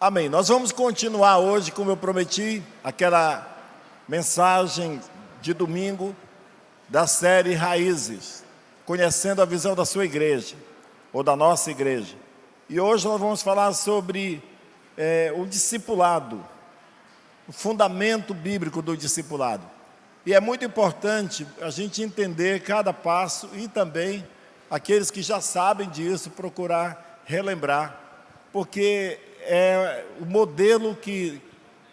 Amém. Nós vamos continuar hoje, como eu prometi, aquela mensagem de domingo da série Raízes, conhecendo a visão da sua igreja, ou da nossa igreja. E hoje nós vamos falar sobre o discipulado, o fundamento bíblico do discipulado. E é muito importante a gente entender cada passo e também aqueles que já sabem disso, procurar relembrar, porque é o modelo que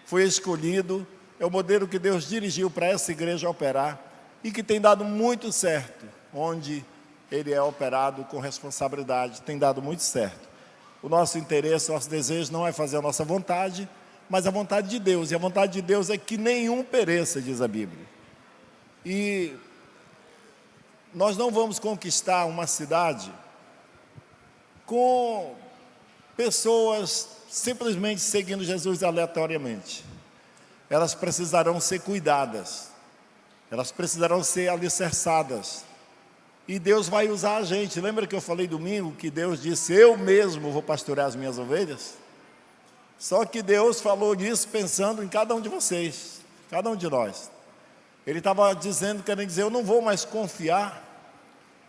foi escolhido, é o modelo que Deus dirigiu para essa igreja operar e que tem dado muito certo, onde ele é operado com responsabilidade, tem dado muito certo. O nosso interesse, o nosso desejo não é fazer a nossa vontade, mas a vontade de Deus, e a vontade de Deus é que nenhum pereça, diz a Bíblia. E nós não vamos conquistar uma cidade com pessoas simplesmente seguindo Jesus aleatoriamente. Elas precisarão ser cuidadas, elas precisarão ser alicerçadas. E Deus vai usar a gente. Lembra que eu falei domingo que Deus disse: eu mesmo vou pastorear as minhas ovelhas? Só que Deus falou nisso pensando em cada um de vocês, cada um de nós. Ele estava dizendo, querendo dizer, eu não vou mais confiar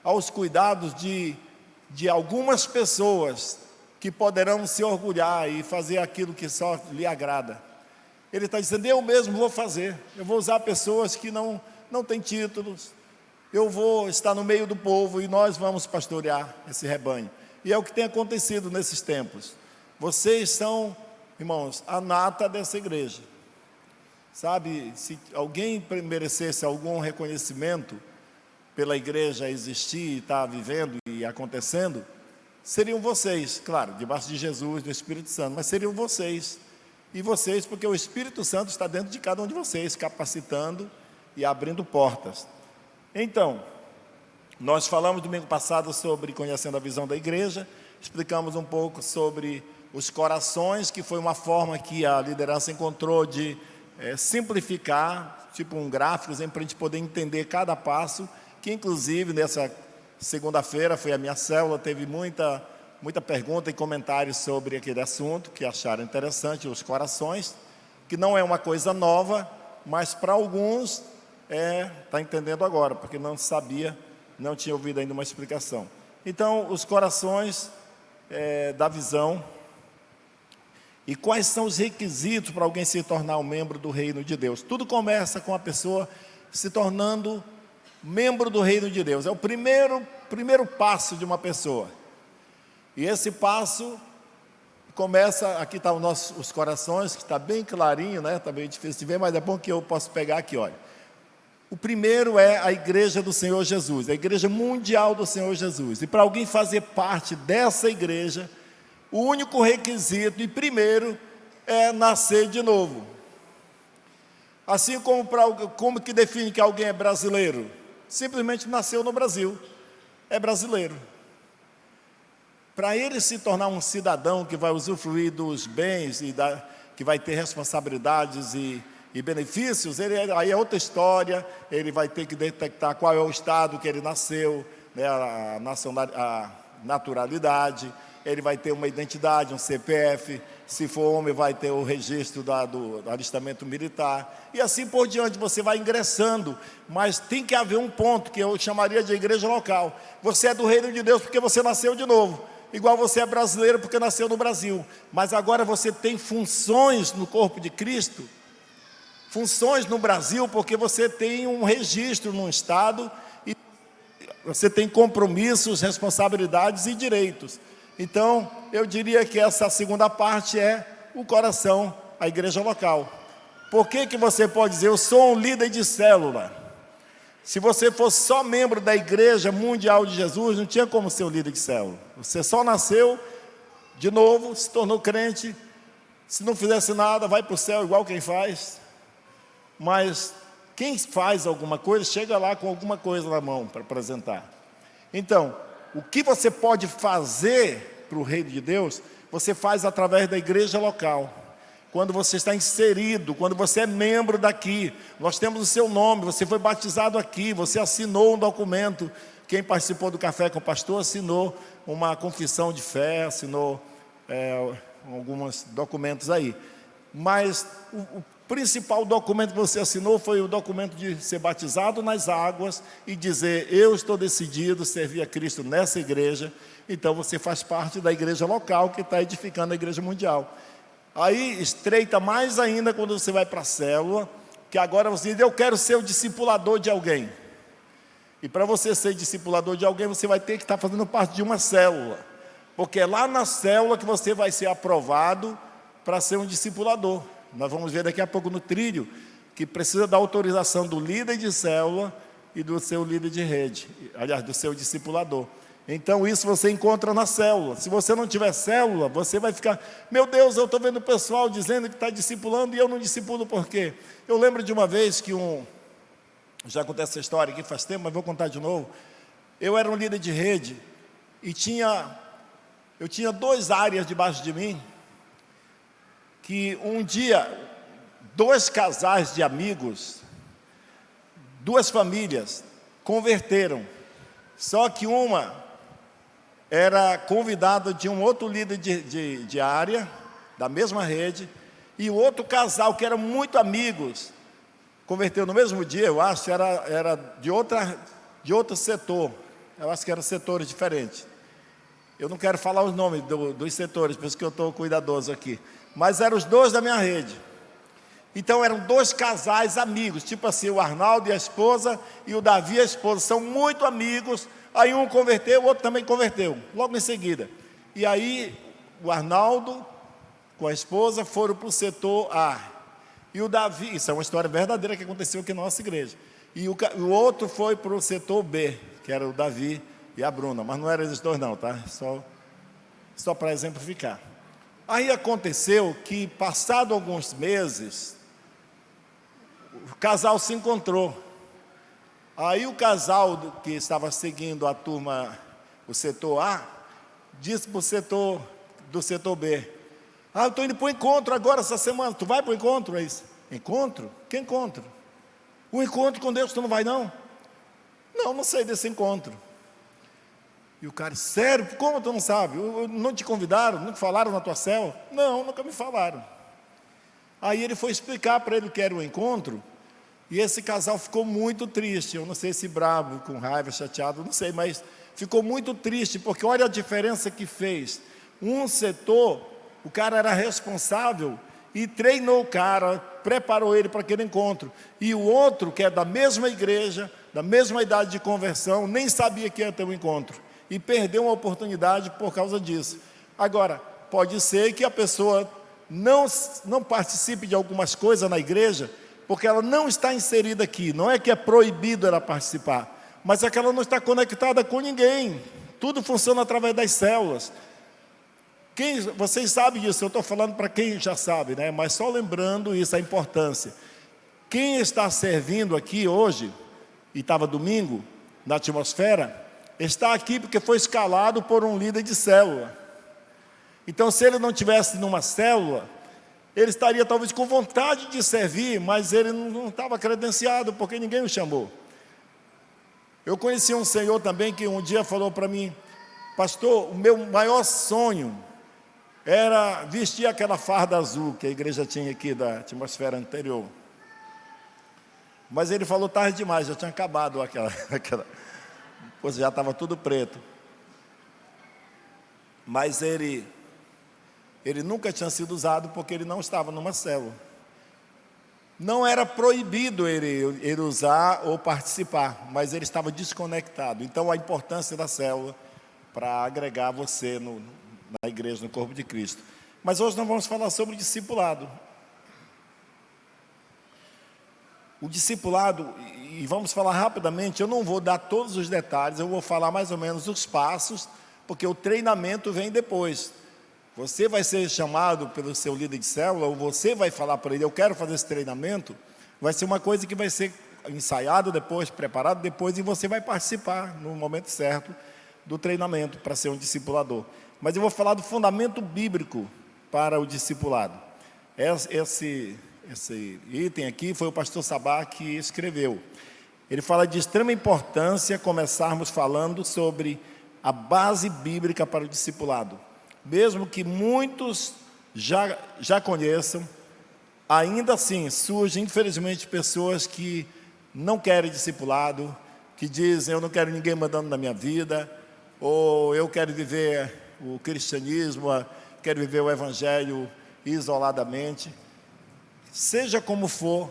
aos cuidados de algumas pessoas que poderão se orgulhar e fazer aquilo que só lhe agrada. Ele está dizendo, eu mesmo vou fazer, eu vou usar pessoas que não têm títulos, eu vou estar no meio do povo e nós vamos pastorear esse rebanho. E é o que tem acontecido nesses tempos. Vocês são, irmãos, a nata dessa igreja. Sabe, se alguém merecesse algum reconhecimento pela igreja existir, estar vivendo e acontecendo, seriam vocês, claro, debaixo de Jesus, do Espírito Santo, mas seriam vocês. E vocês, porque o Espírito Santo está dentro de cada um de vocês, capacitando e abrindo portas. Então, nós falamos domingo passado sobre conhecendo a visão da igreja, explicamos um pouco sobre os corações, que foi uma forma que a liderança encontrou de simplificar, tipo um gráfico, para a gente poder entender cada passo, que inclusive nessa segunda-feira foi a minha célula, teve muita pergunta e comentários sobre aquele assunto, que acharam interessante, os corações, que não é uma coisa nova, mas para alguns está entendendo agora, porque não sabia, não tinha ouvido ainda uma explicação. Então, os corações da visão. E quais são os requisitos para alguém se tornar um membro do reino de Deus? Tudo começa com a pessoa se tornando membro do reino de Deus. É o primeiro passo de uma pessoa. E esse passo começa, aqui estão os corações, que está bem clarinho, né? Está bem difícil de ver, mas é bom que eu posso pegar aqui, olha. O primeiro é a igreja do Senhor Jesus, a igreja mundial do Senhor Jesus. E para alguém fazer parte dessa igreja, o único requisito e primeiro é nascer de novo. Assim como que define que alguém é brasileiro? Simplesmente nasceu no Brasil, é brasileiro. Para ele se tornar um cidadão que vai usufruir dos bens e que vai ter responsabilidades e benefícios, aí é outra história. Ele vai ter que detectar qual é o estado que ele nasceu, né, a naturalidade. Ele vai ter uma identidade, um CPF, se for homem vai ter o registro do alistamento militar, e assim por diante, você vai ingressando, mas tem que haver um ponto, que eu chamaria de igreja local. Você é do reino de Deus porque você nasceu de novo, igual você é brasileiro porque nasceu no Brasil, mas agora você tem funções no corpo de Cristo, funções no Brasil, porque você tem um registro num estado, e você tem compromissos, responsabilidades e direitos. Então, eu diria que essa segunda parte é o coração, a igreja local. Por que você pode dizer, eu sou um líder de célula? Se você fosse só membro da igreja mundial de Jesus, não tinha como ser um líder de célula. Você só nasceu de novo, se tornou crente, se não fizesse nada, vai para o céu igual quem faz. Mas quem faz alguma coisa, chega lá com alguma coisa na mão para apresentar. Então, o que você pode fazer para o reino de Deus, você faz através da igreja local. Quando você está inserido, quando você é membro daqui, nós temos o seu nome, você foi batizado aqui, você assinou um documento. Quem participou do Café com o Pastor assinou uma confissão de fé, assinou alguns documentos aí. Mas o principal documento que você assinou foi o documento de ser batizado nas águas e dizer: eu estou decidido a servir a Cristo nessa igreja. Então você faz parte da igreja local que está edificando a igreja mundial. Aí estreita mais ainda quando você vai para a célula, que agora você diz: eu quero ser o discipulador de alguém. E para você ser discipulador de alguém, você vai ter que estar fazendo parte de uma célula, porque é lá na célula que você vai ser aprovado para ser um discipulador. Nós vamos ver daqui a pouco no trilho que precisa da autorização do líder de célula e do seu líder de rede, aliás, do seu discipulador. Então isso você encontra na célula. Se você não tiver célula, você vai ficar: meu Deus, eu estou vendo o pessoal dizendo que está discipulando e eu não discipulo por quê? Eu lembro de uma vez que já contei essa história aqui faz tempo, mas vou contar de novo. Eu era um líder de rede e eu tinha 2 áreas debaixo de mim, que um dia 2 casais de amigos, 2 famílias converteram. Só que uma era convidada de um outro líder de área, da mesma rede, e o outro casal, que eram muito amigos, converteu no mesmo dia, eu acho, era de outro setor. Eu acho que eram setores diferentes. Eu não quero falar os nomes dos setores, por isso que eu estou cuidadoso aqui. Mas eram os 2 da minha rede. Então eram 2 casais amigos, tipo assim, o Arnaldo e a esposa, e o Davi e a esposa, são muito amigos. Aí um converteu, o outro também converteu, logo em seguida. E aí o Arnaldo com a esposa foram para o setor A. E o Davi, isso é uma história verdadeira que aconteceu aqui na nossa igreja. E o outro foi para o setor B, que era o Davi e a Bruna. Mas não eram esses 2 não, tá? Só para exemplificar. Aí aconteceu que, passado alguns meses, o casal se encontrou. Aí o casal que estava seguindo a turma, o setor A, disse para o setor do setor B: eu estou indo para o encontro agora essa semana. Tu vai para o encontro? É isso. Encontro? Que encontro? O encontro com Deus tu não vai não? Não sei desse encontro. E o cara: sério? Como tu não sabe? Não te convidaram? Não te falaram na tua célula? Não, nunca me falaram. Aí ele foi explicar para ele que era o encontro. E esse casal ficou muito triste. Eu não sei se bravo, com raiva, chateado, não sei, mas ficou muito triste, porque olha a diferença que fez. Um setor, o cara era responsável e treinou o cara, preparou ele para aquele encontro. E o outro, que é da mesma igreja, da mesma idade de conversão, nem sabia que ia ter um encontro. E perdeu uma oportunidade por causa disso. Agora, pode ser que a pessoa não participe de algumas coisas na igreja, porque ela não está inserida aqui. Não é que é proibido ela participar, mas é que ela não está conectada com ninguém. Tudo funciona através das células. Vocês sabem disso, eu estou falando para quem já sabe, né? Mas só lembrando isso, a importância. Quem está servindo aqui hoje, e estava domingo, na atmosfera, está aqui porque foi escalado por um líder de célula. Então, se ele não tivesse numa célula, ele estaria talvez com vontade de servir, mas ele não estava credenciado, porque ninguém o chamou. Eu conheci um senhor também que um dia falou para mim: pastor, o meu maior sonho era vestir aquela farda azul que a igreja tinha aqui da atmosfera anterior. Mas ele falou tarde demais, já tinha acabado aquela pois já estava tudo preto. Mas ele nunca tinha sido usado porque ele não estava numa célula. Não era proibido ele usar ou participar, mas ele estava desconectado. Então a importância da célula para agregar você na igreja, no corpo de Cristo. Mas hoje nós vamos falar sobre discipulado. O discipulado, e vamos falar rapidamente, eu não vou dar todos os detalhes, eu vou falar mais ou menos os passos, porque o treinamento vem depois. Você vai ser chamado pelo seu líder de célula, ou você vai falar para ele: eu quero fazer esse treinamento. Vai ser uma coisa que vai ser ensaiado depois, preparado depois, e você vai participar no momento certo do treinamento para ser um discipulador. Mas eu vou falar do fundamento bíblico para o discipulado. Esse item aqui foi o pastor Sabá que escreveu. Ele fala de extrema importância começarmos falando sobre a base bíblica para o discipulado. Mesmo que muitos já conheçam. Ainda assim, surgem, infelizmente, pessoas que não querem discipulado, que dizem, eu não quero ninguém mandando na minha vida, ou eu quero viver o cristianismo, quero viver o evangelho isoladamente. Seja como for,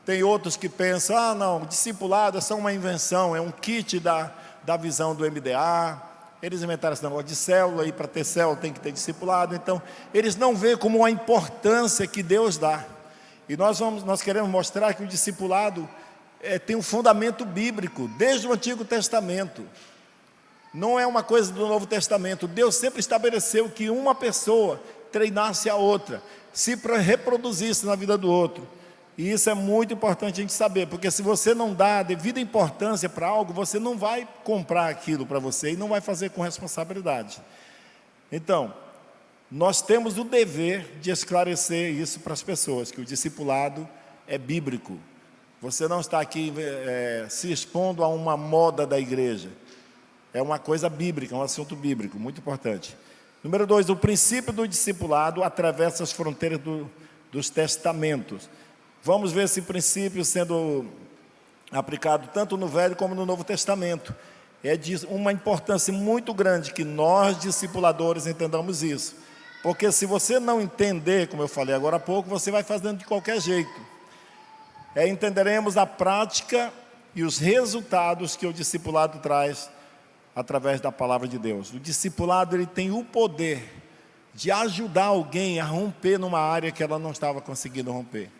tem outros que pensam, não, discipulado é só uma invenção, é um kit da visão do MDA, eles inventaram esse negócio de célula, e para ter célula tem que ter discipulado, então eles não veem como a importância que Deus dá. E nós queremos mostrar que o discipulado tem um fundamento bíblico, desde o Antigo Testamento. Não é uma coisa do Novo Testamento. Deus sempre estabeleceu que uma pessoa treinasse a outra, se reproduzisse na vida do outro. E isso é muito importante a gente saber, porque se você não dá a devida importância para algo, você não vai comprar aquilo para você e não vai fazer com responsabilidade. Então, nós temos o dever de esclarecer isso para as pessoas, que o discipulado é bíblico. Você não está aqui se expondo a uma moda da igreja. É uma coisa bíblica, um assunto bíblico, muito importante. Número 2, o princípio do discipulado atravessa as fronteiras dos testamentos. Vamos ver esse princípio sendo aplicado tanto no Velho como no Novo Testamento. É de uma importância muito grande que nós, discipuladores, entendamos isso. Porque se você não entender, como eu falei agora há pouco, você vai fazendo de qualquer jeito. Entenderemos a prática e os resultados que o discipulado traz através da palavra de Deus. O discipulado, ele tem o poder de ajudar alguém a romper numa área que ela não estava conseguindo romper.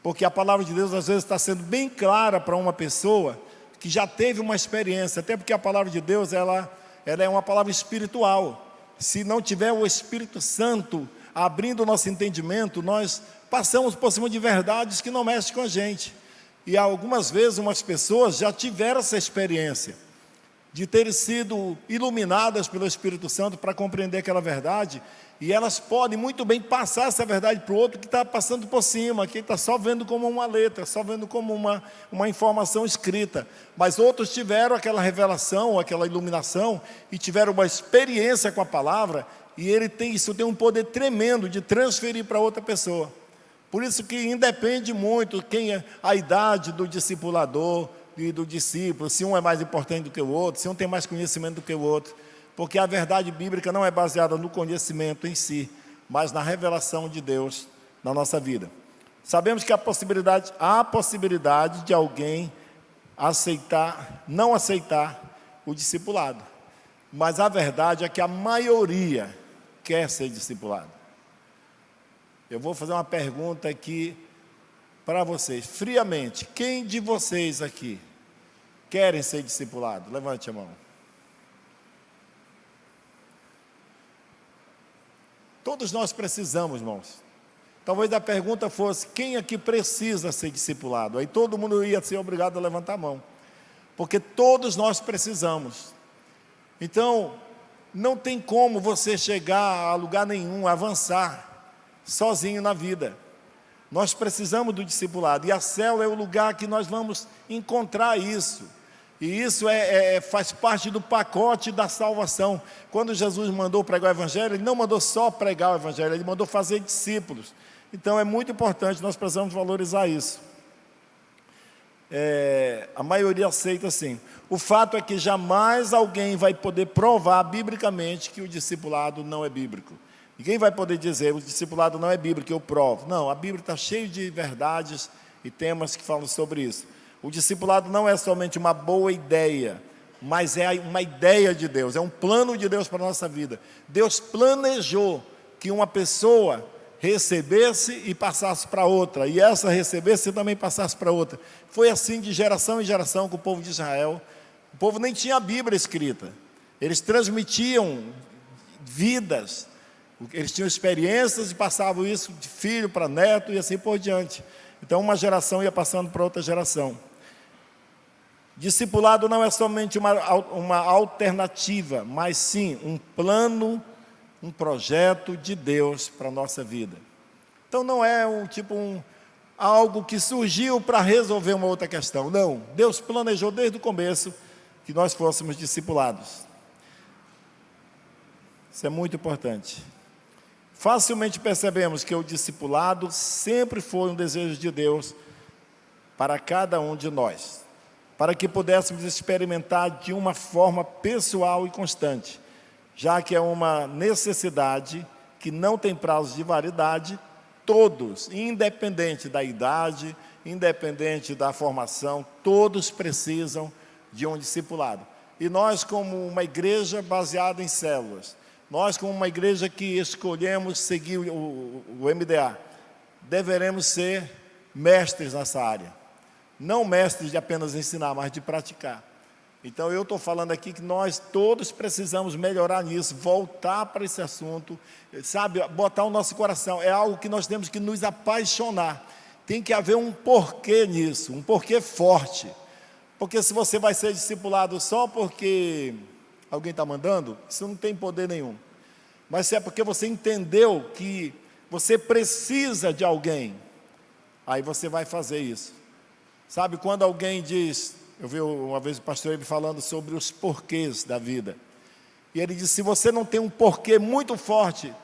Porque a palavra de Deus às vezes está sendo bem clara para uma pessoa que já teve uma experiência, até porque a palavra de Deus ela é uma palavra espiritual. Se não tiver o Espírito Santo abrindo o nosso entendimento, nós passamos por cima de verdades que não mexem com a gente. E algumas vezes umas pessoas já tiveram essa experiência de terem sido iluminadas pelo Espírito Santo para compreender aquela verdade, e elas podem muito bem passar essa verdade para o outro que está passando por cima, que está só vendo como uma letra, só vendo como uma informação escrita, mas outros tiveram aquela revelação, aquela iluminação, e tiveram uma experiência com a palavra, e isso tem um poder tremendo de transferir para outra pessoa. Por isso que independe muito a idade do discipulador e do discípulo, se um é mais importante do que o outro, se um tem mais conhecimento do que o outro, porque a verdade bíblica não é baseada no conhecimento em si, mas na revelação de Deus na nossa vida. Sabemos que há possibilidade de alguém não aceitar o discipulado, mas a verdade é que a maioria quer ser discipulado. Eu vou fazer uma pergunta aqui para vocês, friamente. Quem de vocês aqui querem ser discipulado? Levante a mão. Todos nós precisamos, irmãos. Talvez a pergunta fosse, quem aqui precisa ser discipulado? Aí todo mundo ia ser obrigado a levantar a mão. Porque todos nós precisamos. Então, não tem como você chegar a lugar nenhum, avançar sozinho na vida. Nós precisamos do discipulado, e a célula é o lugar que nós vamos encontrar isso, e isso faz parte do pacote da salvação. Quando Jesus mandou pregar o evangelho, Ele não mandou só pregar o evangelho, Ele mandou fazer discípulos. Então é muito importante, nós precisamos valorizar isso. A maioria aceita sim. O fato é que jamais alguém vai poder provar biblicamente que o discipulado não é bíblico. Ninguém vai poder dizer, o discipulado não é bíblico, eu provo. Não, a Bíblia está cheia de verdades e temas que falam sobre isso. O discipulado não é somente uma boa ideia, mas é uma ideia de Deus, é um plano de Deus para a nossa vida. Deus planejou que uma pessoa recebesse e passasse para outra, e essa recebesse e também passasse para outra. Foi assim de geração em geração com o povo de Israel. O povo nem tinha a Bíblia escrita, eles transmitiam vidas, eles tinham experiências e passavam isso de filho para neto e assim por diante. Então uma geração ia passando para outra geração. Discipulado não é somente uma alternativa, mas sim um plano, um projeto de Deus para a nossa vida. Então não é algo que surgiu para resolver uma outra questão. Não, Deus planejou desde o começo que nós fôssemos discipulados. Isso é muito importante. facilmente percebemos que o discipulado sempre foi um desejo de Deus para cada um de nós, para que pudéssemos experimentar de uma forma pessoal e constante, já que é uma necessidade que não tem prazo de validade. Todos, independente da idade, independente da formação, todos precisam de um discipulado. E nós, como uma igreja baseada em células, nós, como uma igreja que escolhemos seguir o MDA, deveremos ser mestres nessa área. Não mestres de apenas ensinar, mas de praticar. Então eu estou falando aqui que nós todos precisamos melhorar nisso, voltar para esse assunto, sabe, botar o nosso coração. É algo que nós temos que nos apaixonar. Tem que haver um porquê nisso, um porquê forte. Porque se você vai ser discipulado só porque alguém está mandando, isso não tem poder nenhum. Mas se é porque você entendeu que você precisa de alguém, aí você vai fazer isso. Sabe, quando alguém diz, eu vi uma vez o pastor ele falando sobre os porquês da vida. E ele disse, se você não tem um porquê muito forte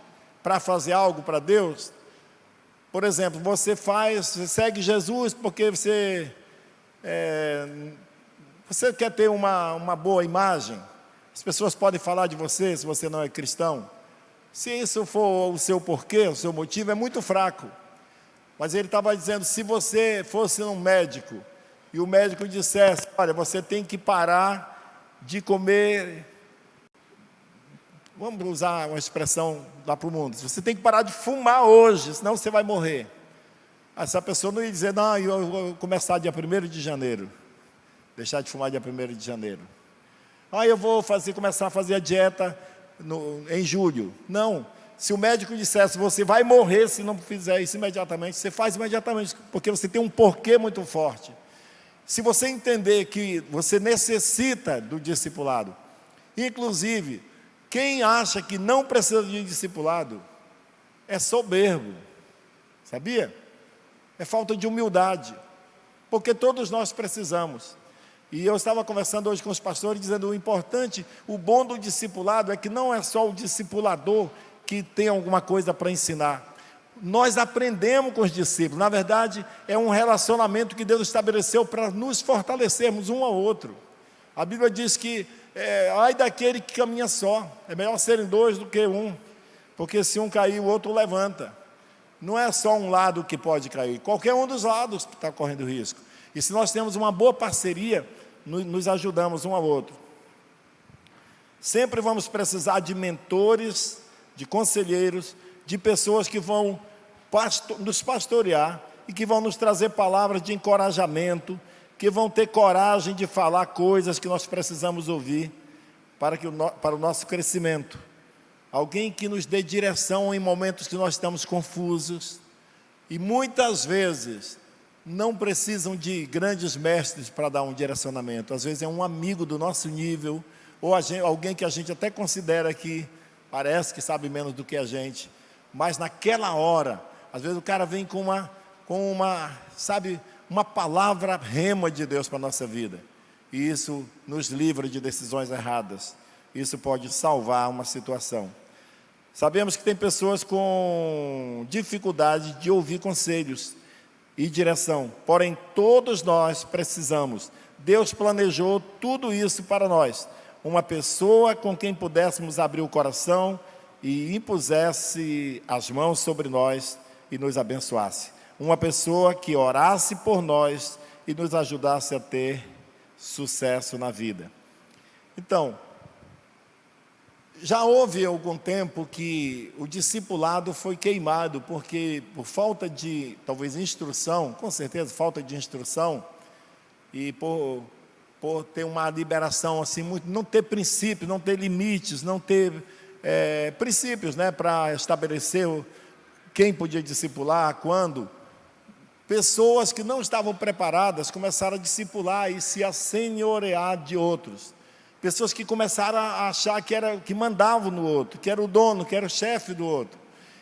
para fazer algo para Deus, por exemplo, você segue Jesus porque você quer ter uma boa imagem. As pessoas podem falar de você se você não é cristão. Se isso for o seu porquê, o seu motivo, é muito fraco. Mas ele estava dizendo, se você fosse um médico, e o médico dissesse, olha, você tem que parar de comer, vamos usar uma expressão lá para o mundo, você tem que parar de fumar hoje, senão você vai morrer. Essa pessoa não ia dizer, não, eu vou começar dia 1º de janeiro, deixar de fumar dia 1º de janeiro. Eu vou começar a fazer a dieta em julho. Não, se o médico dissesse, você vai morrer se não fizer isso imediatamente, você faz imediatamente, porque você tem um porquê muito forte. Se você entender que você necessita do discipulado, inclusive, quem acha que não precisa de discipulado, é soberbo, sabia? É falta de humildade, porque todos nós precisamos. E eu estava conversando hoje com os pastores, dizendo o importante, o bom do discipulado é que não é só o discipulador que tem alguma coisa para ensinar. Nós aprendemos com os discípulos, na verdade, é um relacionamento que Deus estabeleceu para nos fortalecermos um ao outro. A Bíblia diz que, ai daquele que caminha só, é melhor serem dois do que um, porque se um cair, o outro levanta. Não é só um lado que pode cair, qualquer um dos lados está correndo risco. E se nós temos uma boa parceria, nos ajudamos um ao outro. Sempre vamos precisar de mentores, de conselheiros, de pessoas que vão nos pastorear e que vão nos trazer palavras de encorajamento, que vão ter coragem de falar coisas que nós precisamos ouvir para o nosso crescimento. Alguém que nos dê direção em momentos que nós estamos confusos. E muitas vezes não precisam de grandes mestres para dar um direcionamento. Às vezes é um amigo do nosso nível, ou alguém que a gente até considera que parece que sabe menos do que a gente, mas naquela hora, às vezes o cara vem com uma palavra rema de Deus para a nossa vida, e isso nos livra de decisões erradas, isso pode salvar uma situação. Sabemos que tem pessoas com dificuldade de ouvir conselhos e direção, porém todos nós precisamos. Deus planejou tudo isso para nós, uma pessoa com quem pudéssemos abrir o coração e impusesse as mãos sobre nós e nos abençoasse. Uma pessoa que orasse por nós e nos ajudasse a ter sucesso na vida. Então, já houve algum tempo que o discipulado foi queimado, porque por falta de, talvez, instrução, com certeza, falta de instrução, e por ter uma liberação assim, muito, não ter princípios, não ter limites, não ter princípios, para estabelecer quem podia discipular, quando. Pessoas que não estavam preparadas começaram a discipular e se assenhorear de outros. Pessoas que começaram a achar que mandavam no outro, que era o dono, que era o chefe do outro.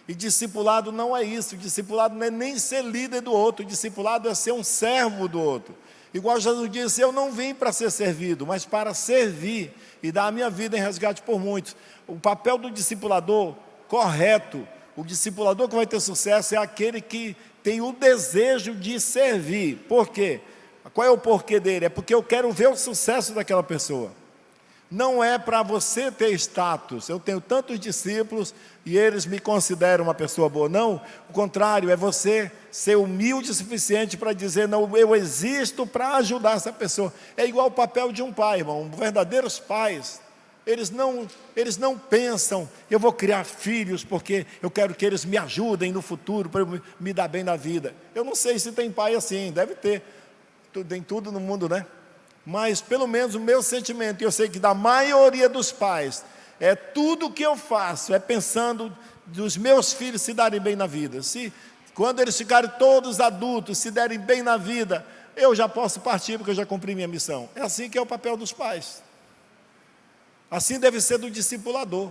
E discipulado não é isso, discipulado não é nem ser líder do outro, discipulado é ser um servo do outro. Igual Jesus disse, eu não vim para ser servido, mas para servir e dar a minha vida em resgate por muitos. O papel do discipulador correto, O discipulador que vai ter sucesso é aquele que tem o desejo de servir. Por quê? Qual é o porquê dele? É porque eu quero ver o sucesso daquela pessoa. Não é para você ter status. Eu tenho tantos discípulos e eles me consideram uma pessoa boa. Não, o contrário, é você ser humilde o suficiente para dizer, não, eu existo para ajudar essa pessoa. É igual o papel de um pai, irmão. Verdadeiros pais, eles não pensam, eu vou criar filhos porque eu quero que eles me ajudem no futuro, para eu me dar bem na vida. Eu não sei se tem pai assim, deve ter. Tem tudo no mundo, né? Mas pelo menos o meu sentimento, e eu sei que da maioria dos pais, é tudo que eu faço, é pensando dos meus filhos se darem bem na vida. Se quando eles ficarem todos adultos, se derem bem na vida, eu já posso partir porque eu já cumpri minha missão. É assim que é o papel dos pais. Assim deve ser do discipulador.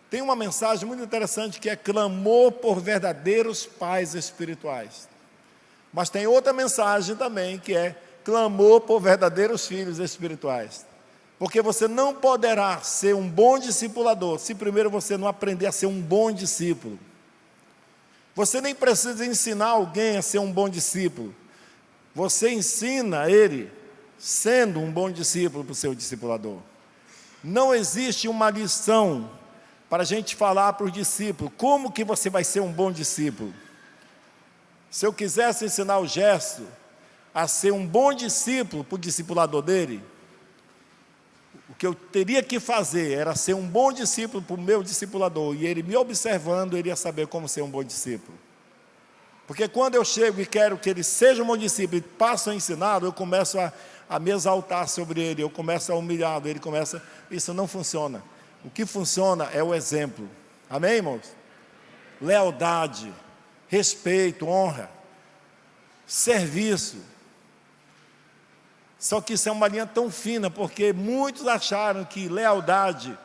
Tem uma mensagem muito interessante que é clamor por verdadeiros pais espirituais. Mas tem outra mensagem também que é clamor por verdadeiros filhos espirituais. Porque você não poderá ser um bom discipulador se primeiro você não aprender a ser um bom discípulo. Você nem precisa ensinar alguém a ser um bom discípulo. Você ensina ele sendo um bom discípulo para o seu discipulador. Não existe uma lição para a gente falar para os discípulos como que você vai ser um bom discípulo. Se eu quisesse ensinar o Gerson a ser um bom discípulo para o discipulador dele, o que eu teria que fazer era ser um bom discípulo para o meu discipulador, e ele me observando, ele ia saber como ser um bom discípulo. Porque quando eu chego e quero que ele seja um bom discípulo e passo a ensiná-lo, eu começo a me exaltar sobre ele, eu começo a humilhá-lo, isso não funciona. O que funciona é o exemplo. Amém, irmãos? Lealdade, respeito, honra, serviço. Só que isso é uma linha tão fina, porque muitos acharam que lealdade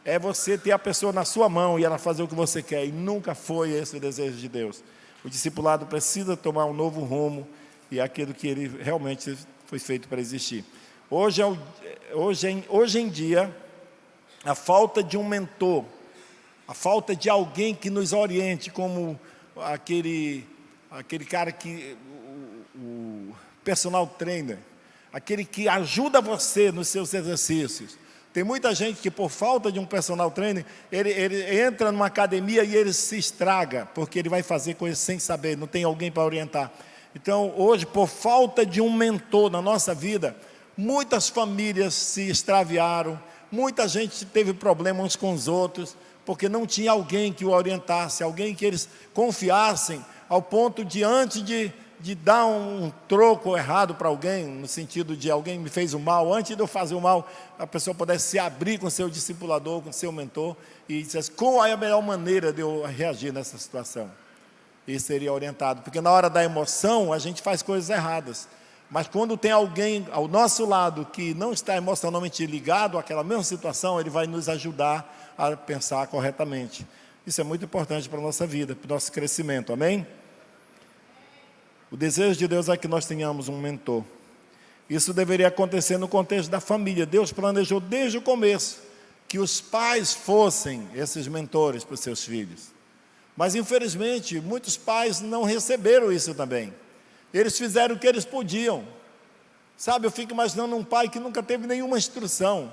é você ter a pessoa na sua mão e ela fazer o que você quer, e nunca foi esse o desejo de Deus. O discipulado precisa tomar um novo rumo, e é aquilo que ele realmente foi feito para existir. Hoje em dia, a falta de um mentor, a falta de alguém que nos oriente, como aquele cara que, o personal trainer, aquele que ajuda você nos seus exercícios. Tem muita gente que, por falta de um personal trainer, ele entra numa academia e ele se estraga, porque ele vai fazer coisas sem saber, não tem alguém para orientar. Então, hoje, por falta de um mentor na nossa vida, muitas famílias se extraviaram, muita gente teve problemas uns com os outros, porque não tinha alguém que o orientasse, alguém que eles confiassem, ao ponto de, antes de dar um troco errado para alguém, no sentido de alguém me fez o mal, antes de eu fazer o mal, a pessoa pudesse se abrir com seu discipulador, com seu mentor, e dissesse qual é a melhor maneira de eu reagir nessa situação. E seria orientado, porque na hora da emoção, a gente faz coisas erradas. Mas quando tem alguém ao nosso lado que não está emocionalmente ligado àquela mesma situação, ele vai nos ajudar a pensar corretamente. Isso é muito importante para a nossa vida, para o nosso crescimento, amém? O desejo de Deus é que nós tenhamos um mentor. Isso deveria acontecer no contexto da família. Deus planejou desde o começo que os pais fossem esses mentores para os seus filhos. Mas infelizmente, muitos pais não receberam isso também. Eles fizeram o que eles podiam. Sabe, eu fico imaginando um pai que nunca teve nenhuma instrução.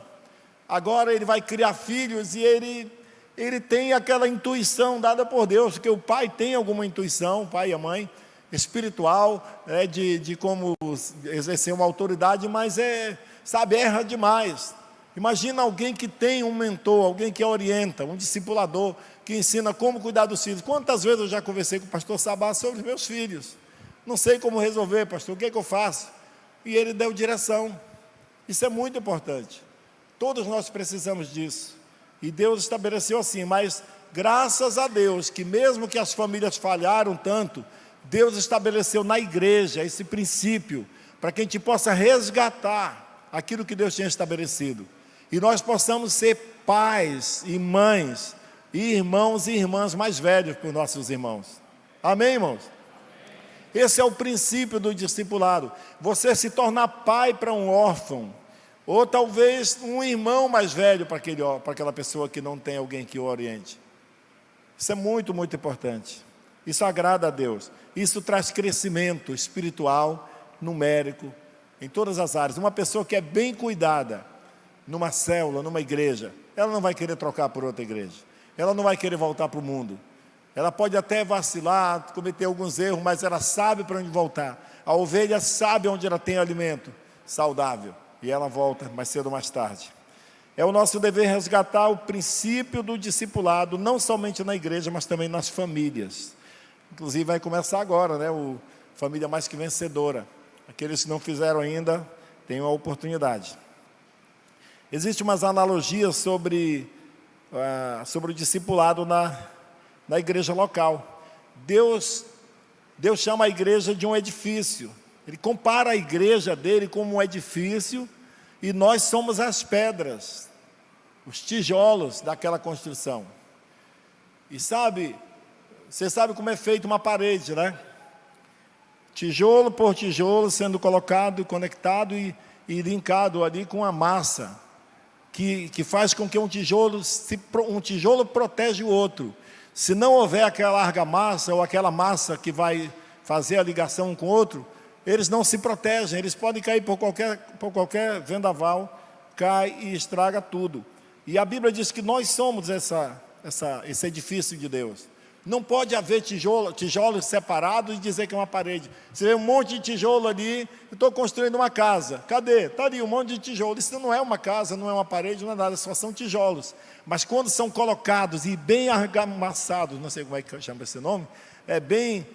Agora ele vai criar filhos e ele tem aquela intuição dada por Deus, porque o pai tem alguma intuição, o pai e a mãe, espiritual, de como exercer uma autoridade, mas erra demais. Imagina alguém que tem um mentor, alguém que orienta, um discipulador, que ensina como cuidar dos filhos. Quantas vezes eu já conversei com o pastor Sabá sobre os meus filhos? Não sei como resolver, pastor, o que é que eu faço? E ele deu direção. Isso é muito importante. Todos nós precisamos disso. E Deus estabeleceu assim, mas graças a Deus, que mesmo que as famílias falharam tanto, Deus estabeleceu na igreja esse princípio, para que a gente possa resgatar aquilo que Deus tinha estabelecido. E nós possamos ser pais e mães, e irmãos e irmãs mais velhos para os nossos irmãos. Amém, irmãos? Esse é o princípio do discipulado. Você se tornar pai para um órfão, ou talvez um irmão mais velho para aquela pessoa que não tem alguém que o oriente. Isso é muito, muito importante. Isso agrada a Deus. Isso traz crescimento espiritual, numérico, em todas as áreas. Uma pessoa que é bem cuidada, numa célula, numa igreja, ela não vai querer trocar por outra igreja. Ela não vai querer voltar para o mundo. Ela pode até vacilar, cometer alguns erros, mas ela sabe para onde voltar. A ovelha sabe onde ela tem alimento saudável, e ela volta mais cedo ou mais tarde. É o nosso dever resgatar o princípio do discipulado, não somente na igreja, mas também nas famílias. Inclusive vai começar agora, né? O Família Mais Que Vencedora. Aqueles que não fizeram ainda, têm uma oportunidade. Existem umas analogias sobre o discipulado na igreja local. Deus chama a igreja de um edifício. Ele compara a igreja dele como um edifício, e nós somos as pedras, os tijolos daquela construção. E você sabe como é feita uma parede, né? Tijolo por tijolo sendo colocado, conectado e linkado ali com a massa, que faz com que um tijolo protege o outro. Se não houver aquela argamassa ou aquela massa que vai fazer a ligação um com o outro, eles não se protegem, eles podem cair por qualquer vendaval, cai e estraga tudo. E a Bíblia diz que nós somos esse edifício de Deus. Não pode haver tijolos separados e dizer que é uma parede. Você vê um monte de tijolo ali, eu estou construindo uma casa. Cadê? Está ali um monte de tijolo. Isso não é uma casa, não é uma parede, não é nada, só são tijolos. Mas quando são colocados e bem argamassados, não sei como é que chama esse nome, bem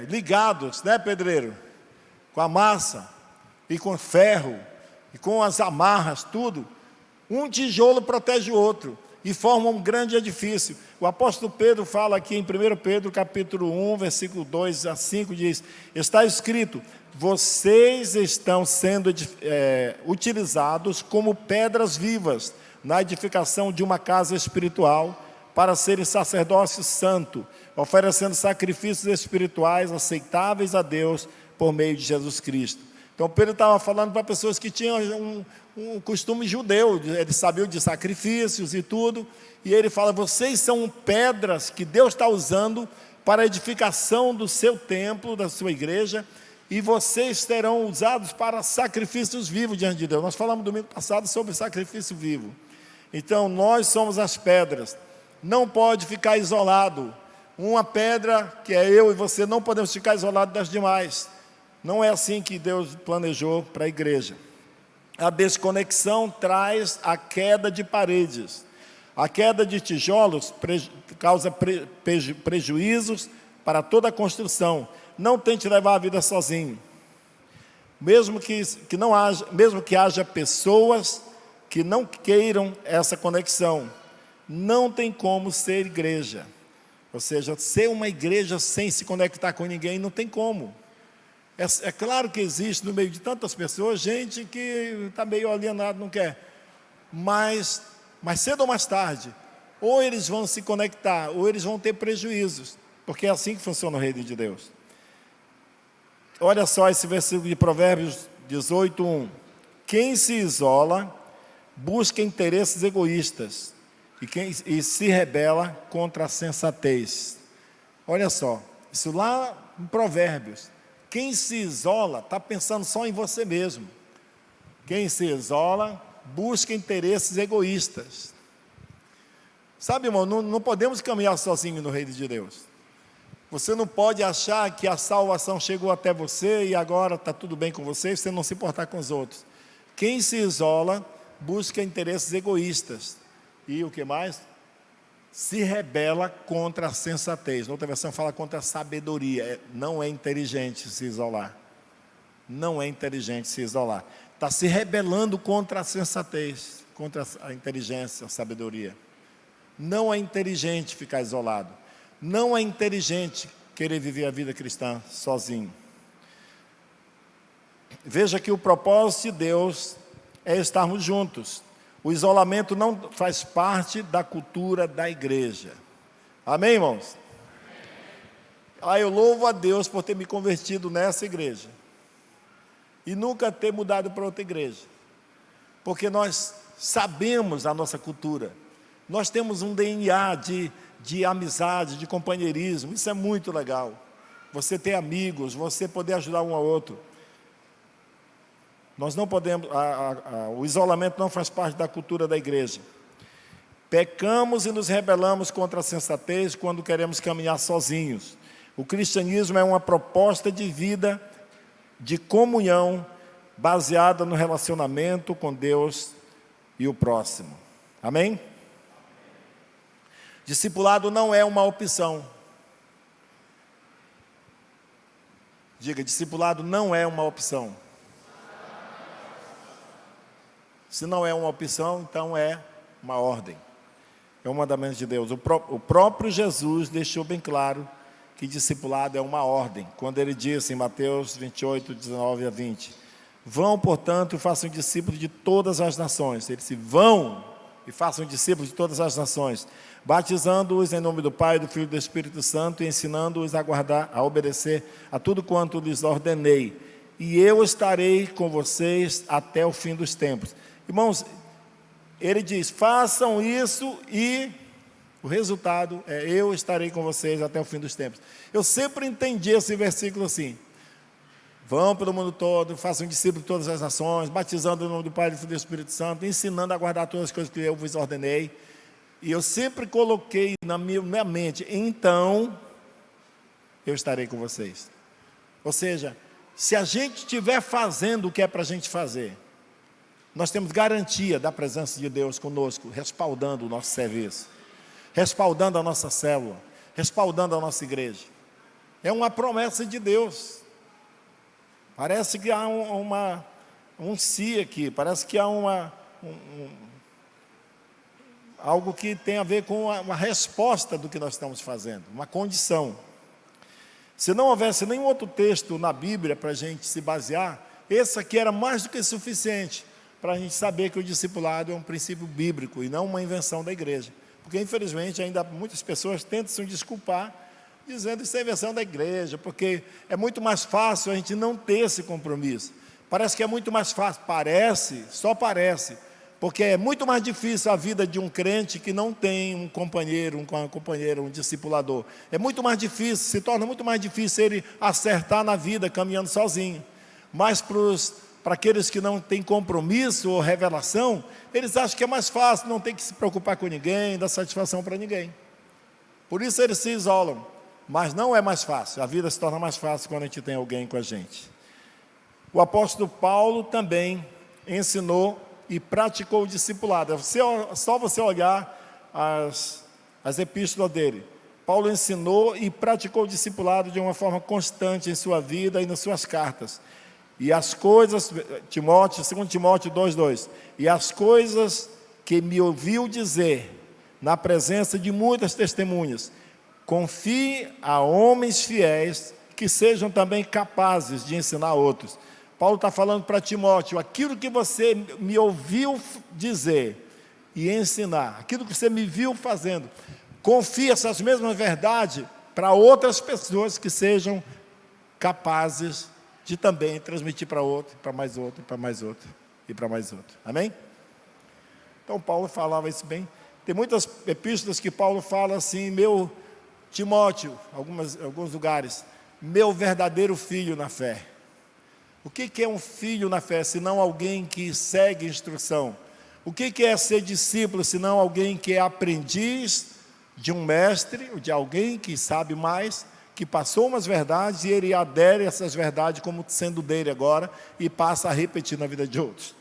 ligados, né, pedreiro? Com a massa, e com ferro, e com as amarras, tudo. Um tijolo protege o outro e forma um grande edifício. O apóstolo Pedro fala aqui em 1 Pedro capítulo 1, versículo 2 a 5, diz: está escrito, vocês estão sendo utilizados como pedras vivas na edificação de uma casa espiritual, para serem sacerdócio santo, oferecendo sacrifícios espirituais aceitáveis a Deus por meio de Jesus Cristo. Então Pedro estava falando para pessoas que tinham um costume judeu, eles sabiam de sacrifícios e tudo, e ele fala, vocês são pedras que Deus está usando para a edificação do seu templo, da sua igreja, e vocês serão usados para sacrifícios vivos diante de Deus. Nós falamos domingo passado sobre sacrifício vivo. Então nós somos as pedras, não pode ficar isolado. Uma pedra, que é eu e você, não podemos ficar isolados das demais. Não é assim que Deus planejou para a igreja. A desconexão traz a queda de paredes. A queda de tijolos causa prejuízos para toda a construção. Não tente levar a vida sozinho. Mesmo que haja pessoas que não queiram essa conexão, não tem como ser igreja. Ou seja, ser uma igreja sem se conectar com ninguém, não tem como. É claro que existe no meio de tantas pessoas, gente que está meio alienado, não quer. Mas cedo ou mais tarde, ou eles vão se conectar, ou eles vão ter prejuízos. Porque é assim que funciona o reino de Deus. Olha só esse versículo de Provérbios 18, 1. Quem se isola, busca interesses egoístas, e se rebela contra a sensatez. Olha só, isso lá em Provérbios. Quem se isola está pensando só em você mesmo. Quem se isola busca interesses egoístas. Sabe, irmão, não podemos caminhar sozinho no reino de Deus. Você não pode achar que a salvação chegou até você e agora está tudo bem com você e você não se importar com os outros. Quem se isola busca interesses egoístas. E o que mais? Se rebela contra a sensatez. Outra versão fala contra a sabedoria. Não é inteligente se isolar. Não é inteligente se isolar. Está se rebelando contra a sensatez, contra a inteligência, a sabedoria. Não é inteligente ficar isolado. Não é inteligente querer viver a vida cristã sozinho. Veja que o propósito de Deus é estarmos juntos. O isolamento não faz parte da cultura da igreja. Amém, irmãos? Eu louvo a Deus por ter me convertido nessa igreja. E nunca ter mudado para outra igreja. Porque nós sabemos a nossa cultura. Nós temos um DNA de amizade, de companheirismo. Isso é muito legal. Você ter amigos, você poder ajudar um ao outro. Nós não podemos, o isolamento não faz parte da cultura da igreja. Pecamos e nos rebelamos contra a sensatez quando queremos caminhar sozinhos. O cristianismo é uma proposta de vida, de comunhão, baseada no relacionamento com Deus e o próximo. Amém? Discipulado não é uma opção. Diga, discipulado não é uma opção. Se não é uma opção, então é uma ordem. É um mandamento de Deus. O próprio Jesus deixou bem claro que discipulado é uma ordem. Quando ele disse em Mateus 28, 19 a 20, vão, portanto, e façam discípulos de todas as nações. Ele disse, vão e façam discípulos de todas as nações, batizando-os em nome do Pai, do Filho e do Espírito Santo, e ensinando-os a guardar, a obedecer a tudo quanto lhes ordenei. E eu estarei com vocês até o fim dos tempos. Irmãos, ele diz, façam isso e o resultado é, eu estarei com vocês até o fim dos tempos. Eu sempre entendi esse versículo assim, vão pelo mundo todo, façam discípulos de todas as nações, batizando em nome do Pai, do Filho e do Espírito Santo, ensinando a guardar todas as coisas que eu vos ordenei. E eu sempre coloquei na minha mente, então, eu estarei com vocês. Ou seja, se a gente estiver fazendo o que é para a gente fazer, nós temos garantia da presença de Deus conosco, respaldando o nosso serviço, respaldando a nossa célula, respaldando a nossa igreja. É uma promessa de Deus. Parece que há um si aqui, parece que há algo que tem a ver com uma resposta do que nós estamos fazendo, uma condição. Se não houvesse nenhum outro texto na Bíblia para a gente se basear, esse aqui era mais do que suficiente para a gente saber que o discipulado é um princípio bíblico e não uma invenção da igreja. Porque, infelizmente, ainda muitas pessoas tentam se desculpar, dizendo que isso é invenção da igreja, porque é muito mais fácil a gente não ter esse compromisso. Parece que é muito mais fácil, parece, só parece, porque é muito mais difícil a vida de um crente que não tem um companheiro, uma companheira, um discipulador. É muito mais difícil, se torna muito mais difícil ele acertar na vida caminhando sozinho. Mas para aqueles que não têm compromisso ou revelação, eles acham que é mais fácil, não tem que se preocupar com ninguém, dar satisfação para ninguém. Por isso eles se isolam. Mas não é mais fácil, a vida se torna mais fácil quando a gente tem alguém com a gente. O apóstolo Paulo também ensinou e praticou o discipulado. É só você olhar as epístolas dele. Paulo ensinou e praticou o discipulado de uma forma constante em sua vida e nas suas cartas. E as coisas, 2 Timóteo 2,2, e as coisas que me ouviu dizer, na presença de muitas testemunhas, confie a homens fiéis, que sejam também capazes de ensinar outros. Paulo está falando para Timóteo, aquilo que você me ouviu dizer e ensinar, aquilo que você me viu fazendo, confie essas mesmas verdades para outras pessoas que sejam capazes de também transmitir para outro, para mais outro, para mais outro e para mais outro. Amém? Então Paulo falava isso bem. Tem muitas epístolas que Paulo fala assim, meu Timóteo, alguns lugares, meu verdadeiro filho na fé. O que é um filho na fé, senão alguém que segue instrução? O que é ser discípulo, senão alguém que é aprendiz de um mestre, ou de alguém que sabe mais, que passou umas verdades e ele adere a essas verdades como sendo dele agora e passa a repetir na vida de outros.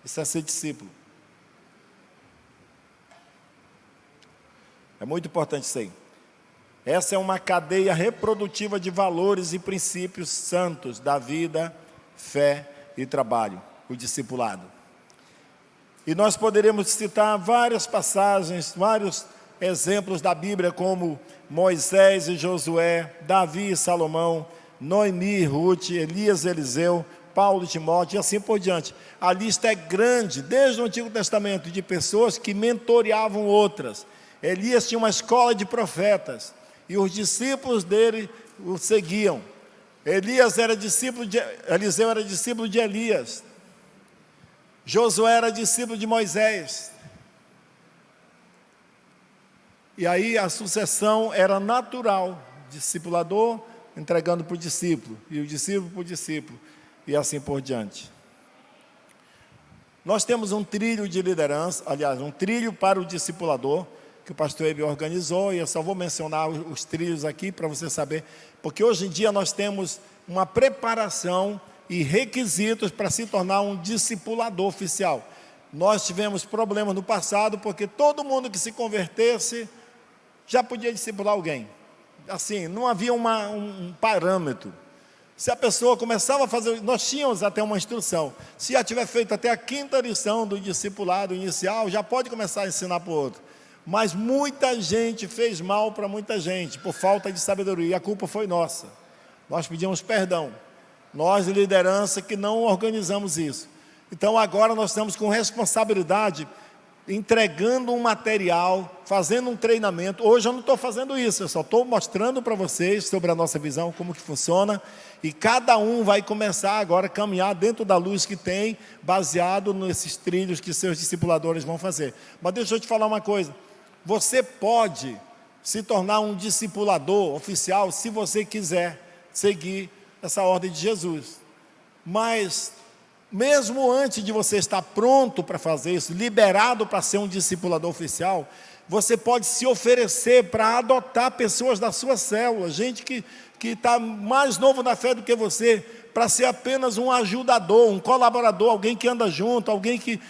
Isso é ser discípulo. É muito importante isso aí. Essa é uma cadeia reprodutiva de valores e princípios santos da vida, fé e trabalho, o discipulado. E nós poderíamos citar várias passagens, vários exemplos da Bíblia, como Moisés e Josué, Davi e Salomão, Noemi e Ruth, Elias e Eliseu, Paulo e Timóteo e assim por diante. A lista é grande, desde o Antigo Testamento, de pessoas que mentoreavam outras. Elias tinha uma escola de profetas e os discípulos dele o seguiam. Eliseu era discípulo de Elias. Josué era discípulo de Moisés. E aí a sucessão era natural, discipulador entregando para o discípulo, e o discípulo para o discípulo, e assim por diante. Nós temos um trilho de liderança, aliás, um trilho para o discipulador, que o pastor Eber organizou, e eu só vou mencionar os trilhos aqui para você saber, porque hoje em dia nós temos uma preparação e requisitos para se tornar um discipulador oficial. Nós tivemos problemas no passado, porque todo mundo que se convertesse já podia discipular alguém. Assim, não havia um parâmetro. Se a pessoa começava a fazer, nós tínhamos até uma instrução, se já tiver feito até a 5ª lição do discipulado inicial, já pode começar a ensinar para o outro. Mas muita gente fez mal para muita gente, por falta de sabedoria, e a culpa foi nossa. Nós pedimos perdão, nós, liderança, que não organizamos isso. Então agora nós estamos com responsabilidade, entregando um material, fazendo um treinamento. Hoje eu não estou fazendo isso, eu só estou mostrando para vocês sobre a nossa visão, como que funciona, e cada um vai começar agora a caminhar dentro da luz que tem, baseado nesses trilhos que seus discipuladores vão fazer. Mas deixa eu te falar uma coisa, você pode se tornar um discipulador oficial se você quiser seguir essa ordem de Jesus, mas mesmo antes de você estar pronto para fazer isso, liberado para ser um discipulador oficial, você pode se oferecer para adotar pessoas da sua célula, gente que está mais novo na fé do que você, para ser apenas um ajudador, um colaborador, alguém que anda junto, alguém que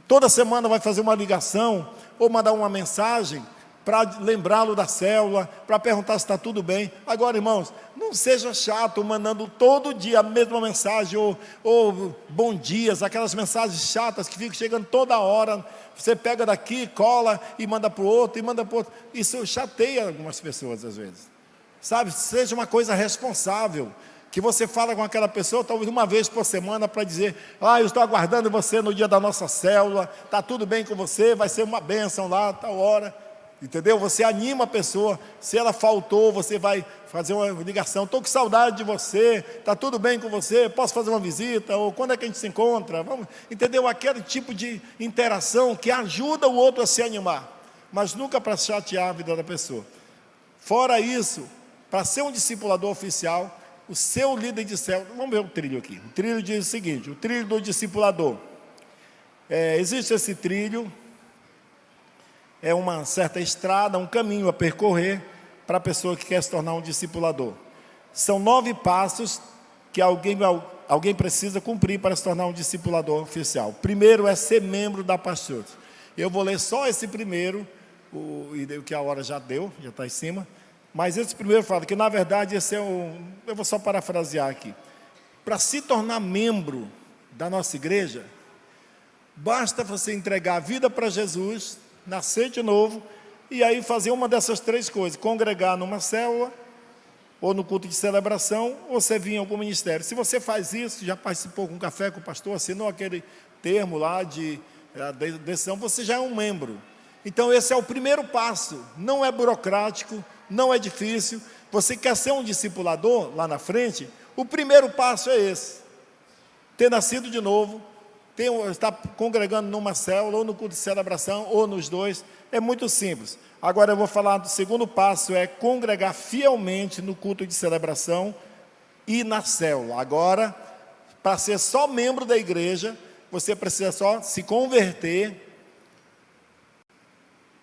toda semana vai fazer uma ligação, ou mandar uma mensagem, para lembrá-lo da célula, para perguntar se está tudo bem. Agora, irmãos, não seja chato mandando todo dia a mesma mensagem, ou bom dias, aquelas mensagens chatas que ficam chegando toda hora. Você pega daqui, cola e manda para o outro, e manda para o outro. Isso chateia algumas pessoas às vezes. Sabe, seja uma coisa responsável, que você fala com aquela pessoa talvez uma vez por semana para dizer, eu estou aguardando você no dia da nossa célula, está tudo bem com você, vai ser uma bênção lá, tal hora. Entendeu? Você anima a pessoa, se ela faltou, você vai fazer uma ligação, estou com saudade de você, está tudo bem com você, posso fazer uma visita, ou quando é que a gente se encontra? Vamos, entendeu? Aquele tipo de interação que ajuda o outro a se animar, mas nunca para chatear a vida da pessoa. Fora isso, para ser um discipulador oficial, o seu líder de célula, vamos ver o trilho aqui, o trilho diz o seguinte, o trilho do discipulador, existe esse trilho, é uma certa estrada, um caminho a percorrer para a pessoa que quer se tornar um discipulador. São 9 passos que alguém precisa cumprir para se tornar um discipulador oficial. Primeiro é ser membro da Pastor. Eu vou ler só esse primeiro, que a hora já deu, já está em cima, mas esse primeiro fala que na verdade esse eu vou só parafrasear aqui. Para se tornar membro da nossa igreja, basta você entregar a vida para Jesus, nascer de novo, e aí fazer uma dessas 3 coisas, congregar numa célula, ou no culto de celebração, ou você vir em algum ministério. Se você faz isso, já participou com um café com o pastor, assinou aquele termo lá de decisão, você já é um membro. Então esse é o primeiro passo, não é burocrático, não é difícil. Você quer ser um discipulador lá na frente, o primeiro passo é esse, ter nascido de novo, está congregando numa célula, ou no culto de celebração, ou nos 2, é muito simples. Agora eu vou falar do segundo passo, é congregar fielmente no culto de celebração e na célula. Agora, para ser só membro da igreja, você precisa só se converter,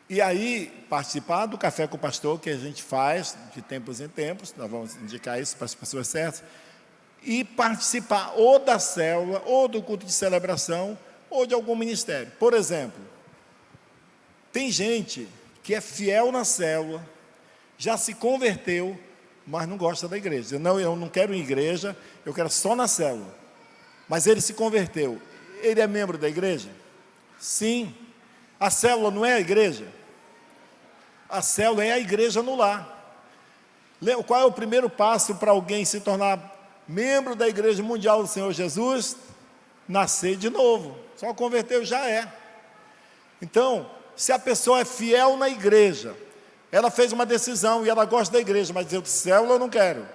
e aí participar do café com o pastor, que a gente faz de tempos em tempos, nós vamos indicar isso para as pessoas certas, e participar ou da célula, ou do culto de celebração, ou de algum ministério. Por exemplo, tem gente que é fiel na célula, já se converteu, mas não gosta da igreja. Diz, não, eu não quero ir em igreja, eu quero só na célula. Mas ele se converteu. Ele é membro da igreja? Sim. A célula não é a igreja? A célula é a igreja no lar. Qual é o primeiro passo para alguém se tornar membro da Igreja Mundial do Senhor Jesus? Nascer de novo. Só converteu já é. Então, se a pessoa é fiel na igreja, ela fez uma decisão e ela gosta da igreja, mas diz, célula eu não quero,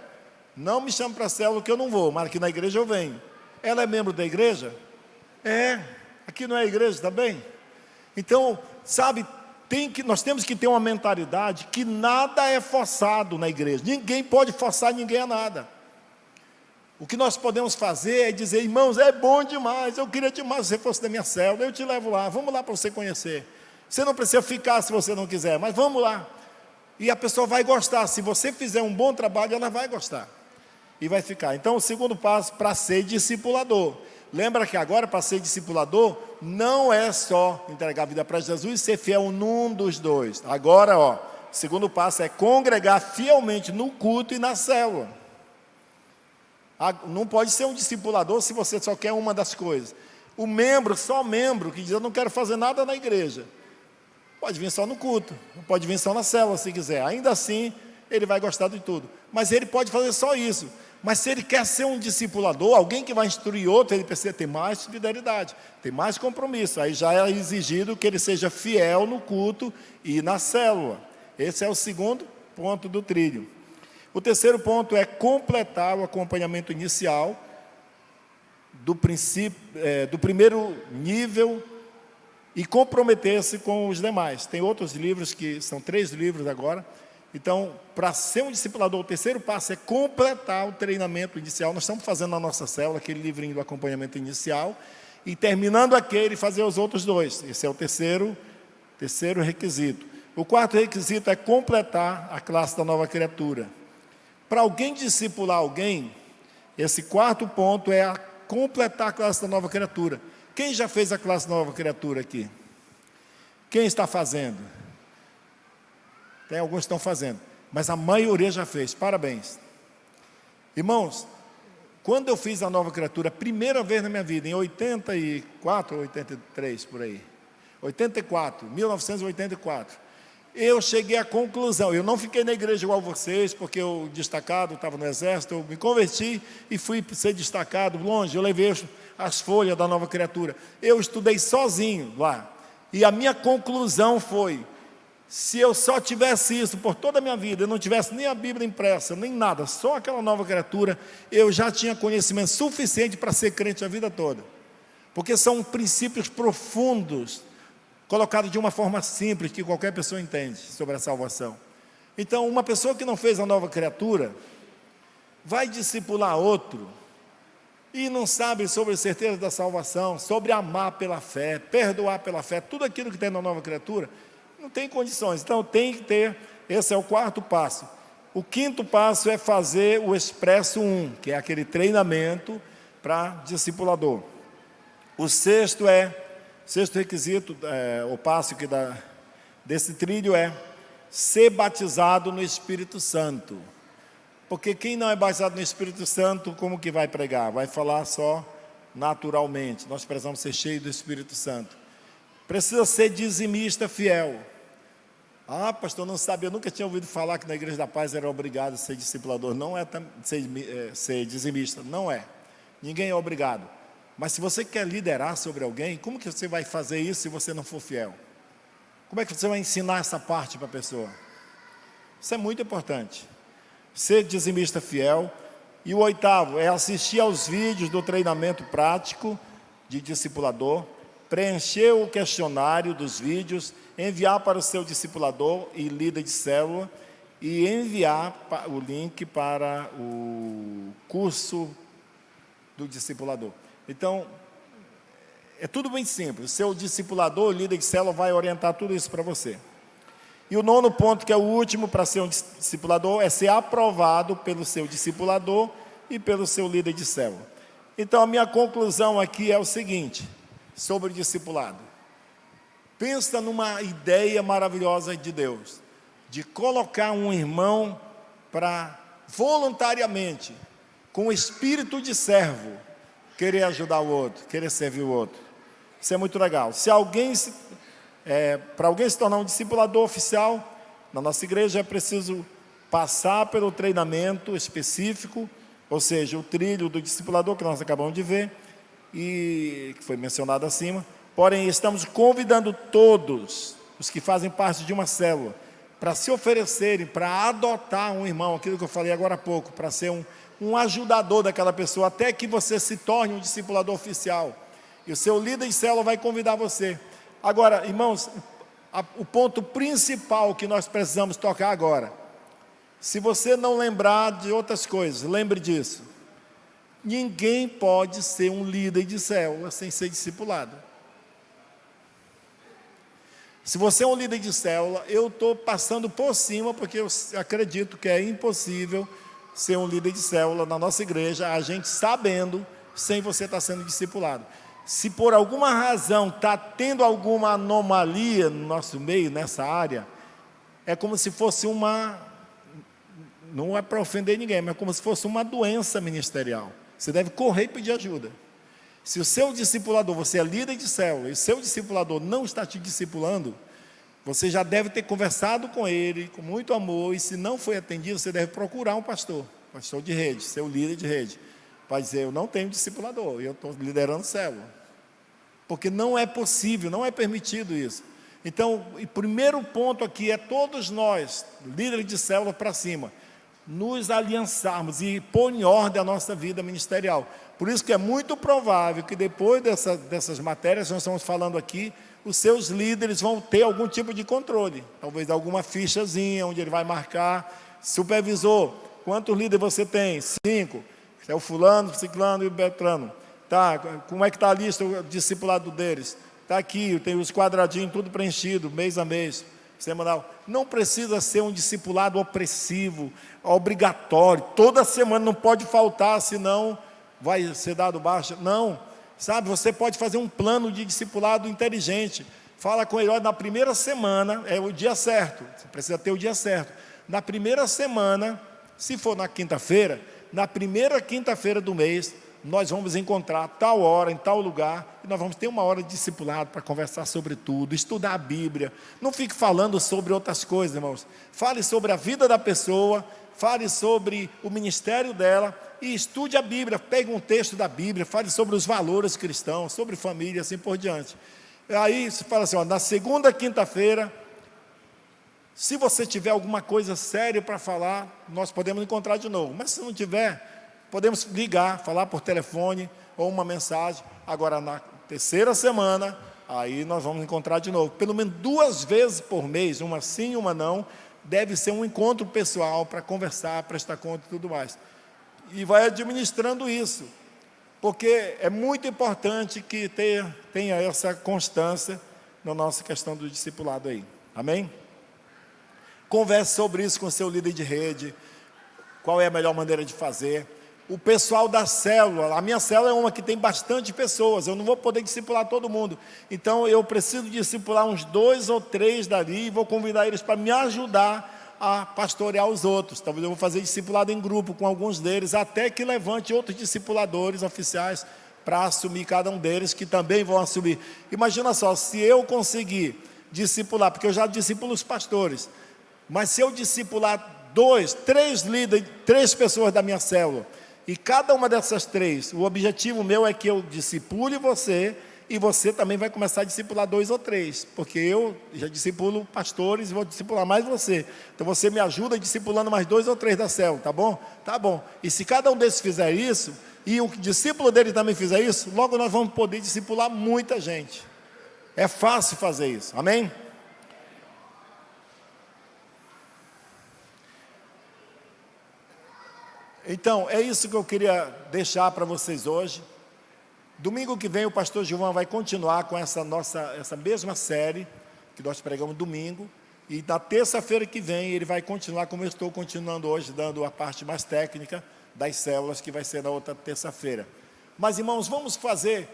não me chame para a célula que eu não vou, mas aqui na igreja eu venho. Ela é membro da igreja? É. Aqui não é igreja também? Então, sabe, nós temos que ter uma mentalidade que nada é forçado na igreja. Ninguém pode forçar ninguém a nada. O que nós podemos fazer é dizer: irmãos, é bom demais, eu queria demais que você fosse da minha célula, eu te levo lá, vamos lá para você conhecer. Você não precisa ficar se você não quiser, mas vamos lá. E a pessoa vai gostar. Se você fizer um bom trabalho, ela vai gostar e vai ficar. Então, o segundo passo para ser discipulador. Lembra que agora, para ser discipulador, não é só entregar a vida para Jesus e ser fiel num dos dois. Agora, o segundo passo é congregar fielmente no culto e na célula. Não pode ser um discipulador se você só quer uma das coisas. O membro, só membro, que diz: eu não quero fazer nada na igreja, pode vir só no culto, pode vir só na célula se quiser. Ainda assim, ele vai gostar de tudo. Mas ele pode fazer só isso. Mas se ele quer ser um discipulador, alguém que vai instruir outro, ele precisa ter mais fidelidade, ter mais compromisso. Aí já é exigido que ele seja fiel no culto e na célula. Esse é o segundo ponto do trilho. O terceiro ponto é completar o acompanhamento inicial do primeiro nível e comprometer-se com os demais. Tem outros livros, que são 3 livros agora. Então, para ser um discipulador, o terceiro passo é completar o treinamento inicial. Nós estamos fazendo na nossa célula aquele livrinho do acompanhamento inicial, e terminando aquele, fazer os outros 2. Esse é o terceiro requisito. O quarto requisito é completar a classe da nova criatura. Para alguém discipular alguém, esse quarto ponto é completar a classe da nova criatura. Quem já fez a classe da nova criatura aqui? Quem está fazendo? Tem alguns que estão fazendo, mas a maioria já fez. Parabéns. Irmãos, quando eu fiz a nova criatura, primeira vez na minha vida, em 84 ou 83, por aí, 1984, eu cheguei à conclusão, eu não fiquei na igreja igual vocês, porque eu destacado, estava no exército, eu me converti e fui ser destacado longe, eu levei as folhas da nova criatura. Eu estudei sozinho lá, e a minha conclusão foi: se eu só tivesse isso por toda a minha vida, eu não tivesse nem a Bíblia impressa, nem nada, só aquela nova criatura, eu já tinha conhecimento suficiente para ser crente a vida toda. Porque são princípios profundos, colocados de uma forma simples, que qualquer pessoa entende sobre a salvação. Então, uma pessoa que não fez a nova criatura, vai discipular outro, e não sabe sobre a certeza da salvação, sobre amar pela fé, perdoar pela fé, tudo aquilo que tem na nova criatura, não tem condições. Então tem que ter, esse é o quarto passo. O quinto passo é fazer o Expresso 1, que é aquele treinamento para discipulador. O sexto requisito, o passo desse trilho é ser batizado no Espírito Santo. Porque quem não é batizado no Espírito Santo, como que vai pregar? Vai falar só naturalmente. Nós precisamos ser cheios do Espírito Santo. Precisa ser dizimista fiel. Ah, pastor, não sabe, eu nunca tinha ouvido falar que na Igreja da Paz era obrigado a ser discipulador. Não é ser dizimista, não é. Ninguém é obrigado. Mas se você quer liderar sobre alguém, como que você vai fazer isso se você não for fiel? Como é que você vai ensinar essa parte para a pessoa? Isso é muito importante. Ser dizimista fiel. E o oitavo é assistir aos vídeos do treinamento prático de discipulador, preencher o questionário dos vídeos, enviar para o seu discipulador e líder de célula, e enviar o link para o curso do discipulador. Então, é tudo bem simples. O seu discipulador, líder de célula, vai orientar tudo isso para você. E o nono ponto, que é o último para ser um discipulador, é ser aprovado pelo seu discipulador e pelo seu líder de célula. Então, a minha conclusão aqui é o seguinte, sobre o discipulado. Pensa numa ideia maravilhosa de Deus, de colocar um irmão para voluntariamente, com o espírito de servo, querer ajudar o outro, querer servir o outro. Isso é muito legal. Para alguém se tornar um discipulador oficial, na nossa igreja é preciso passar pelo treinamento específico, ou seja, o trilho do discipulador que nós acabamos de ver, e que foi mencionado acima. Porém, estamos convidando todos os que fazem parte de uma célula para se oferecerem, para adotar um irmão, aquilo que eu falei agora há pouco, para ser um ajudador daquela pessoa, até que você se torne um discipulador oficial. E o seu líder de célula vai convidar você. Agora, irmãos, o ponto principal que nós precisamos tocar agora. Se você não lembrar de outras coisas, lembre disso. Ninguém pode ser um líder de célula sem ser discipulado. Se você é um líder de célula, eu estou passando por cima, porque eu acredito que é impossível ser um líder de célula na nossa igreja, a gente sabendo, sem você estar sendo discipulado. Se por alguma razão está tendo alguma anomalia no nosso meio, nessa área, é como se fosse não é para ofender ninguém, mas como se fosse uma doença ministerial. Você deve correr e pedir ajuda. Se o seu discipulador, você é líder de célula, e o seu discipulador não está te discipulando, você já deve ter conversado com ele, com muito amor, e se não foi atendido, você deve procurar um pastor de rede, seu líder de rede, para dizer, eu não tenho discipulador, eu estou liderando célula. Porque não é possível, não é permitido isso. Então, o primeiro ponto aqui é todos nós, líderes de célula para cima, nos aliançarmos e pôr em ordem a nossa vida ministerial. Por isso que é muito provável que depois dessas matérias que nós estamos falando aqui, os seus líderes vão ter algum tipo de controle. Talvez alguma fichazinha, onde ele vai marcar, supervisor, quantos líderes você tem? 5. É o fulano, o ciclano e o beltrano. Tá, como é que está a lista, o discipulado deles? Está aqui, tem os quadradinhos, tudo preenchido, mês a mês, semanal. Não precisa ser um discipulado opressivo, obrigatório. Toda semana não pode faltar, senão vai ser dado baixa. Não, sabe, você pode fazer um plano de discipulado inteligente. Fala com ele, olha, na primeira semana, é o dia certo, você precisa ter o dia certo. Na primeira semana, se for na quinta-feira, na primeira quinta-feira do mês, nós vamos encontrar tal hora, em tal lugar, e nós vamos ter uma hora de discipulado para conversar sobre tudo, estudar a Bíblia. Não fique falando sobre outras coisas, irmãos. Fale sobre a vida da pessoa, fale sobre o ministério dela, e estude a Bíblia, pegue um texto da Bíblia, fale sobre os valores cristãos, sobre família, assim por diante. Aí você fala assim, ó, na segunda quinta-feira, se você tiver alguma coisa séria para falar, nós podemos encontrar de novo. Mas se não tiver, podemos ligar, falar por telefone ou uma mensagem. Agora, na terceira semana, aí nós vamos encontrar de novo. Pelo menos 2 vezes por mês, uma sim e uma não, deve ser um encontro pessoal para conversar, prestar conta e tudo mais. E vai administrando isso, porque é muito importante que tenha essa constância na nossa questão do discipulado aí. Amém? Converse sobre isso com o seu líder de rede, qual é a melhor maneira de fazer. O pessoal da célula, a minha célula é uma que tem bastante pessoas, eu não vou poder discipular todo mundo, então eu preciso discipular uns 2 ou 3 dali, e vou convidar eles para me ajudar a pastorear os outros. Talvez eu vou fazer discipulado em grupo com alguns deles, até que levante outros discipuladores oficiais para assumir cada um deles, que também vão assumir. Imagina só, se eu conseguir discipular, porque eu já discipulo os pastores, mas se eu discipular 2, 3 líderes, 3 pessoas da minha célula, e cada uma dessas 3, o objetivo meu é que eu discipule você, e você também vai começar a discipular 2 ou 3, porque eu já discipulo pastores e vou discipular mais você. Então você me ajuda discipulando mais 2 ou 3 da célula, tá bom? Tá bom. E se cada um desses fizer isso, e o discípulo dele também fizer isso, logo nós vamos poder discipular muita gente. É fácil fazer isso, amém? Então, é isso que eu queria deixar para vocês hoje. Domingo que vem o pastor Gilvan vai continuar com essa mesma série que nós pregamos domingo. E na terça-feira que vem ele vai continuar como eu estou continuando hoje, dando a parte mais técnica das células, que vai ser na outra terça-feira. Mas, irmãos, vamos fazer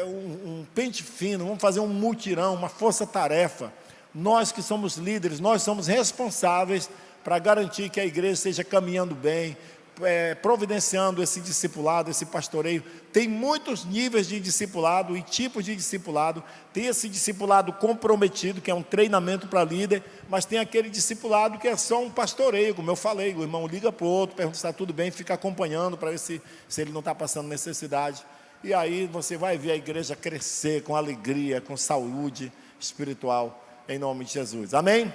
um pente fino, vamos fazer um mutirão, uma força-tarefa. Nós que somos líderes, nós somos responsáveis para garantir que a igreja esteja caminhando bem, providenciando esse discipulado, esse pastoreio. Tem muitos níveis de discipulado e tipos de discipulado. Tem esse discipulado comprometido, que é um treinamento para líder, mas tem aquele discipulado que é só um pastoreio, como eu falei, o irmão liga para o outro, pergunta se está tudo bem, fica acompanhando para ver se ele não está passando necessidade. E aí você vai ver a igreja crescer com alegria, com saúde espiritual, em nome de Jesus. Amém?